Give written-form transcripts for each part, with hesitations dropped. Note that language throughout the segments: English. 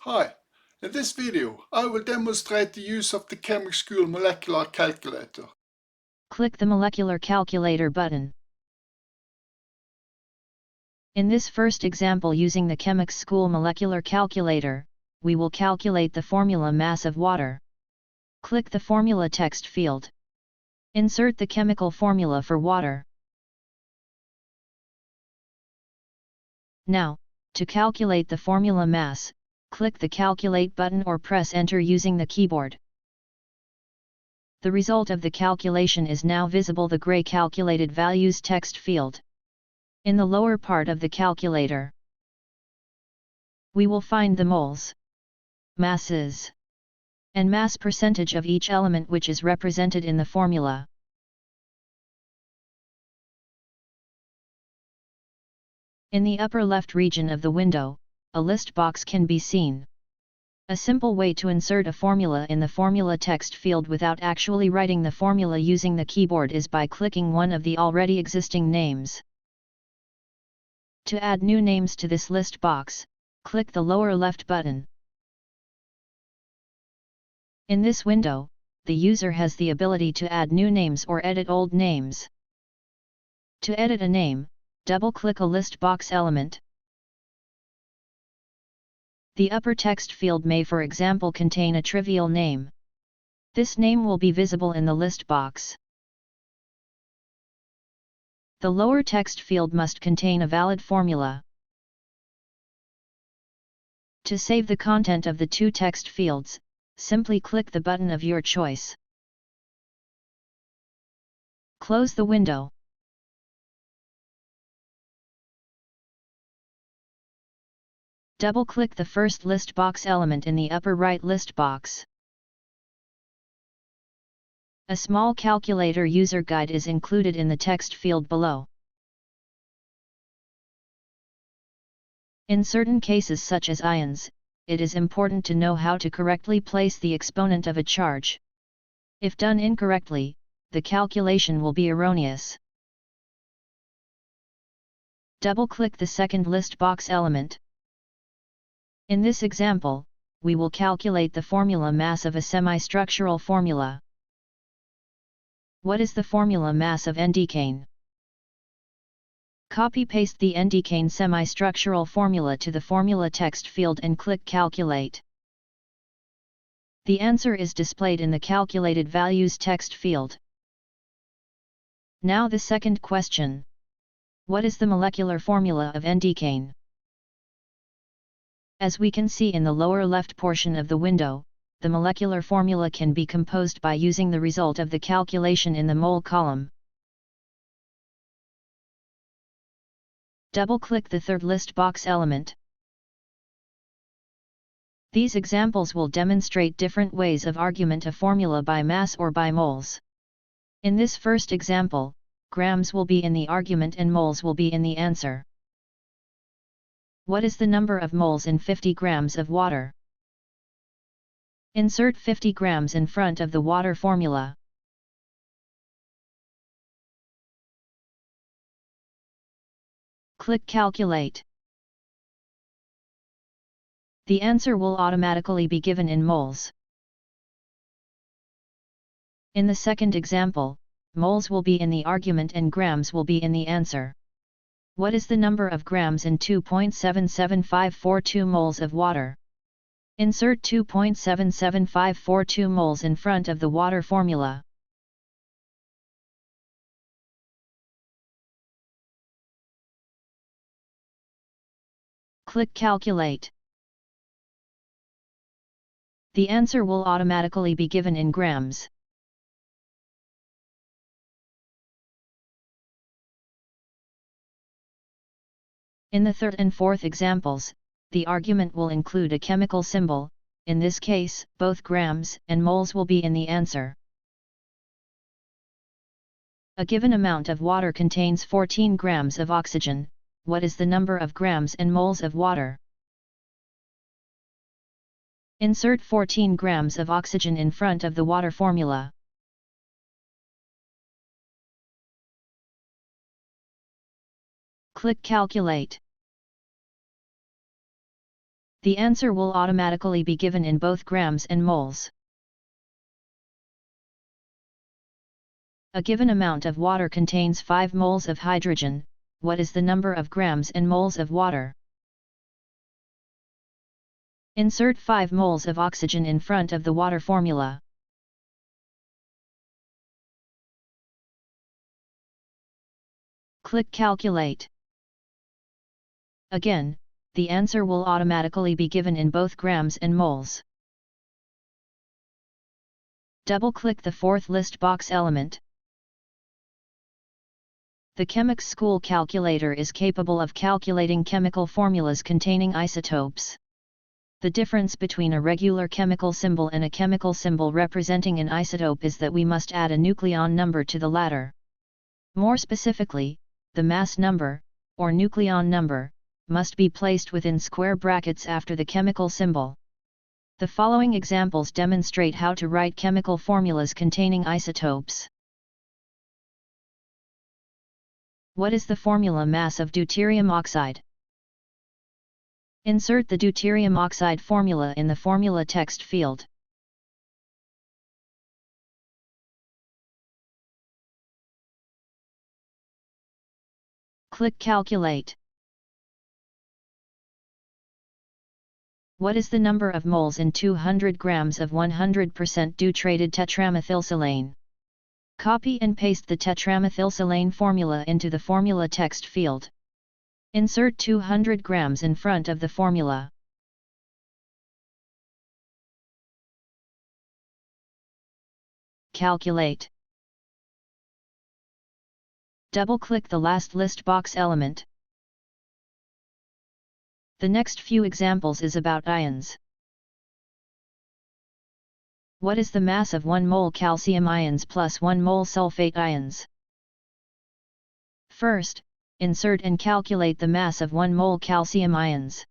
Hi, in this video I will demonstrate the use of the Chemical School Molecular Calculator. Click the Molecular Calculator button. In this first example using the Chemical School Molecular Calculator, we will calculate the formula mass of water. Click the formula text field. Insert the chemical formula for water. Now, to calculate the formula mass, click the Calculate button or press Enter using the keyboard. The result of the calculation is now visible, the gray Calculated Values text field. In the lower part of the calculator, we will find the moles, masses, and mass percentage of each element which is represented in the formula. In the upper left region of the window, a list box can be seen. A simple way to insert a formula in the formula text field without actually writing the formula using the keyboard is by clicking one of the already existing names. To add new names to this list box, click the lower left button. In this window, the user has the ability to add new names or edit old names. To edit a name, double-click a list box element. The upper text field may, for example, contain a trivial name. This name will be visible in the list box. The lower text field must contain a valid formula. To save the content of the two text fields, simply click the button of your choice. Close the window. Double-click the first list box element in the upper right list box. A small calculator user guide is included in the text field below. In certain cases such as ions, it is important to know how to correctly place the exponent of a charge. If done incorrectly, the calculation will be erroneous. Double-click the second list box element. In this example, we will calculate the formula mass of a semi-structural formula. What is the formula mass of n-Decane? Copy-paste the n-Decane semi-structural formula to the formula text field and click Calculate. The answer is displayed in the Calculated Values text field. Now the second question. What is the molecular formula of n-Decane? As we can see in the lower left portion of the window, the molecular formula can be composed by using the result of the calculation in the mole column. Double-click the third list box element. These examples will demonstrate different ways of argument a formula by mass or by moles. In this first example, grams will be in the argument and moles will be in the answer. What is the number of moles in 50 grams of water? Insert 50 grams in front of the water formula. Click Calculate. The answer will automatically be given in moles. In the second example, moles will be in the argument and grams will be in the answer. What is the number of grams in 2.77542 moles of water? Insert 2.77542 moles in front of the water formula. Click Calculate. The answer will automatically be given in grams. In the third and fourth examples, the argument will include a chemical symbol. In this case, both grams and moles will be in the answer. A given amount of water contains 14 grams of oxygen. What is the number of grams and moles of water? Insert 14 grams of oxygen in front of the water formula. Click Calculate. The answer will automatically be given in both grams and moles. A given amount of water contains 5 moles of hydrogen. What is the number of grams and moles of water? Insert 5 moles of oxygen in front of the water formula. Click Calculate. Again, the answer will automatically be given in both grams and moles. Double-click the fourth list box element. The Chemics School calculator is capable of calculating chemical formulas containing isotopes. The difference between a regular chemical symbol and a chemical symbol representing an isotope is that we must add a nucleon number to the latter. More specifically, the mass number, or nucleon number, must be placed within square brackets after the chemical symbol. The following examples demonstrate how to write chemical formulas containing isotopes. What is the formula mass of deuterium oxide? Insert the deuterium oxide formula in the formula text field. Click Calculate. What is the number of moles in 200 grams of 100% deuterated tetramethylsilane? Copy and paste the tetramethylsilane formula into the formula text field. Insert 200 grams in front of the formula. Calculate. Double-click the last list box element. The next few examples is about ions. What is the mass of 1 mole calcium ions plus 1 mole sulfate ions? First, insert and calculate the mass of 1 mole calcium ions.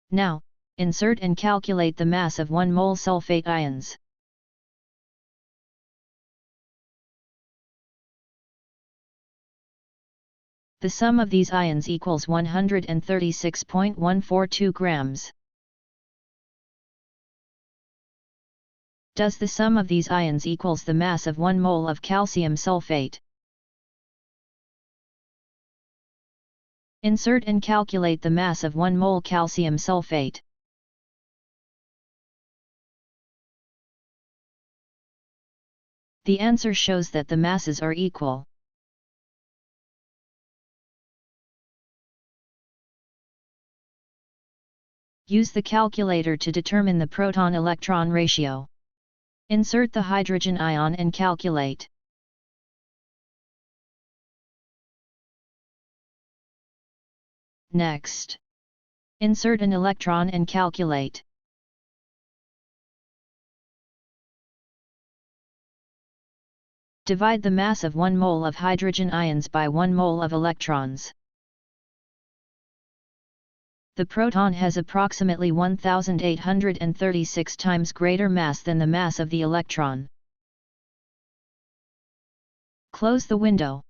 Now, insert and calculate the mass of 1 mole sulfate ions. The sum of these ions equals 136.142 grams. Does the sum of these ions equals the mass of 1 mole of calcium sulfate? Insert and calculate the mass of 1 mole calcium sulfate. The answer shows that the masses are equal. Use the calculator to determine the proton-electron ratio. Insert the hydrogen ion and calculate. Next, insert an electron and calculate. Divide the mass of 1 mole of hydrogen ions by 1 mole of electrons. The proton has approximately 1836 times greater mass than the mass of the electron. Close the window.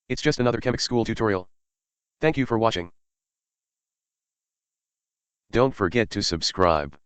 It's just another Chemics School tutorial. Thank you for watching. Don't forget to subscribe.